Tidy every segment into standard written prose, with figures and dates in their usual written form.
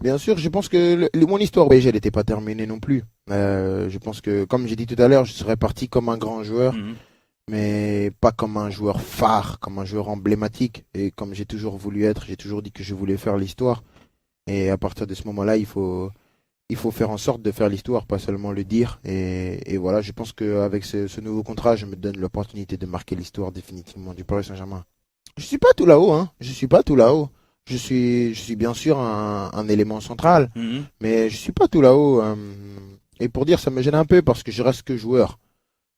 Bien sûr, je pense que mon histoire au PSG, elle n'était pas terminée non plus. Je pense que, comme j'ai dit tout à l'heure, je serais parti comme un grand joueur, Mhm. mais pas comme un joueur phare, comme un joueur emblématique. Et comme j'ai toujours voulu être, j'ai toujours dit que je voulais faire l'histoire. Et à partir de ce moment-là, il faut faire en sorte de faire l'histoire, pas seulement le dire. Et voilà, je pense qu'avec ce nouveau contrat, je me donne l'opportunité de marquer l'histoire définitivement du Paris Saint-Germain. Je suis pas tout là-haut, hein. Je suis pas tout là-haut. Je suis bien sûr un élément central, Mhm. mais je suis pas tout là-haut. Et pour dire, ça me gêne un peu parce que je reste que joueur.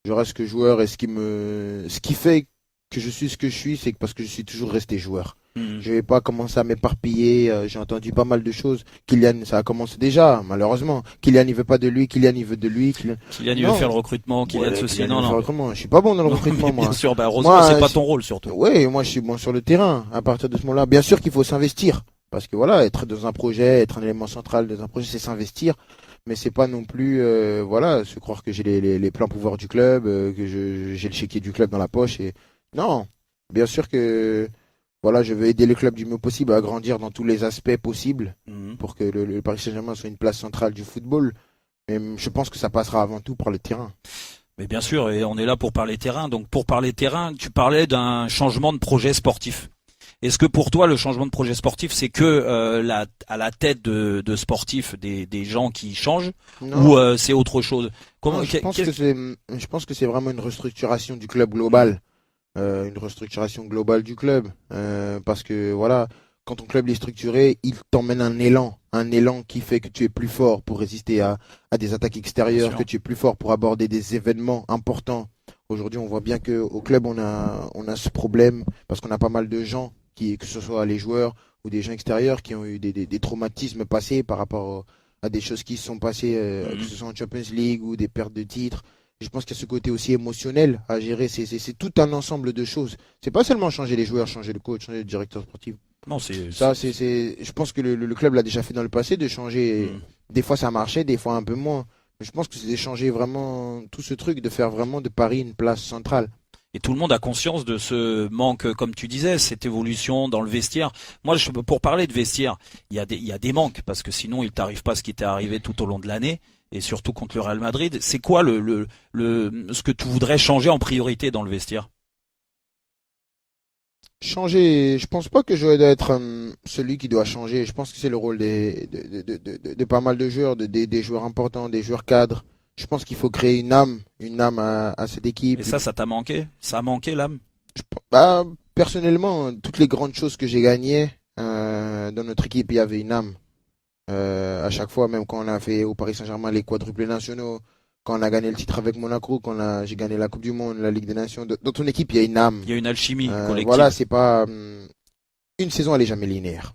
Je reste que joueur et ce qui fait que je suis ce que je suis, c'est parce que je suis toujours resté joueur. Mhm. Je vais pas commencer à m'éparpiller. J'ai entendu pas mal de choses. Kylian, ça a commencé déjà, malheureusement. Kylian, il veut pas de lui. Kylian, il veut de lui. Kylian, il veut faire Non. le recrutement, Kylian Ouais, ceci, Kylian, il non, veut faire non. autrement. Je suis pas bon dans le Non, mais recrutement, bien moi. sûr, bah heureusement, c'est Moi, pas ton rôle surtout. ouais, moi, je suis bon sur le terrain. À partir de ce moment-là, bien sûr qu'il faut s'investir. Parce que voilà, être dans un projet, être un élément central dans un projet, c'est s'investir. Mais c'est pas non plus, voilà, se croire que j'ai les pleins pouvoirs du club, que j'ai le chéquier du club dans la poche. Et non, bien sûr que, voilà, je veux aider le club du mieux possible à grandir dans tous les aspects possibles Mhm. pour que le Paris Saint-Germain soit une place centrale du football. Mais je pense que ça passera avant tout par le terrain. Mais bien sûr, et on est là pour parler terrain. Donc pour parler terrain, tu parlais d'un changement de projet sportif. Est-ce que pour toi, le changement de projet sportif, c'est que à la tête de sportifs, des gens qui changent, ou Non, c'est autre chose? non, Comment, je pense que c'est vraiment une restructuration du club Mhm. global. Une restructuration globale du club. Parce que voilà, quand ton club est structuré, il t'emmène un élan qui fait que tu es plus fort pour résister à des attaques Bien extérieures, que sûr. tu es plus fort pour aborder des événements importants. Aujourd'hui, on voit bien que au club, on a ce problème parce qu'on a pas mal de gens que ce soit les joueurs ou des gens extérieurs, qui ont eu des traumatismes passés par rapport à des choses qui se sont passées, que Mhm. ce soit en Champions League ou des pertes de titres. Je pense qu'il y a ce côté aussi émotionnel à gérer. C'est tout un ensemble de choses. C'est pas seulement changer les joueurs, changer le coach, changer le directeur sportif. Non, Ça, je pense que le club l'a déjà fait dans le passé, de changer. Mhm. Des fois ça marchait, des fois un peu moins. Mais je pense que c'est de changer vraiment tout ce truc, de faire vraiment de Paris une place centrale. Et tout le monde a conscience de ce manque, comme tu disais, cette évolution dans le vestiaire. Moi, pour parler de vestiaire, il y a des manques, parce que sinon, il t'arrive pas ce qui t'est arrivé tout au long de l'année, et surtout contre le Real Madrid. C'est quoi ce que tu voudrais changer en priorité dans le vestiaire? Changer, je pense pas que je dois être celui qui doit changer. Je pense que c'est le rôle de pas mal de joueurs, des joueurs importants, des joueurs cadres. Je pense qu'il faut créer une âme à cette Et équipe. ça t'a manqué? Ça a manqué l'âme? Bah, personnellement, toutes les grandes choses que j'ai gagnées dans notre équipe, il y avait une âme. À chaque fois, même quand on a fait au Paris Saint-Germain les quadruplés nationaux, quand on a gagné le titre avec Monaco, j'ai gagné la Coupe du Monde, la Ligue des Nations, dans ton équipe, il y a une âme. Il y a une alchimie Voilà, collective. c'est pas une saison, elle est jamais linéaire.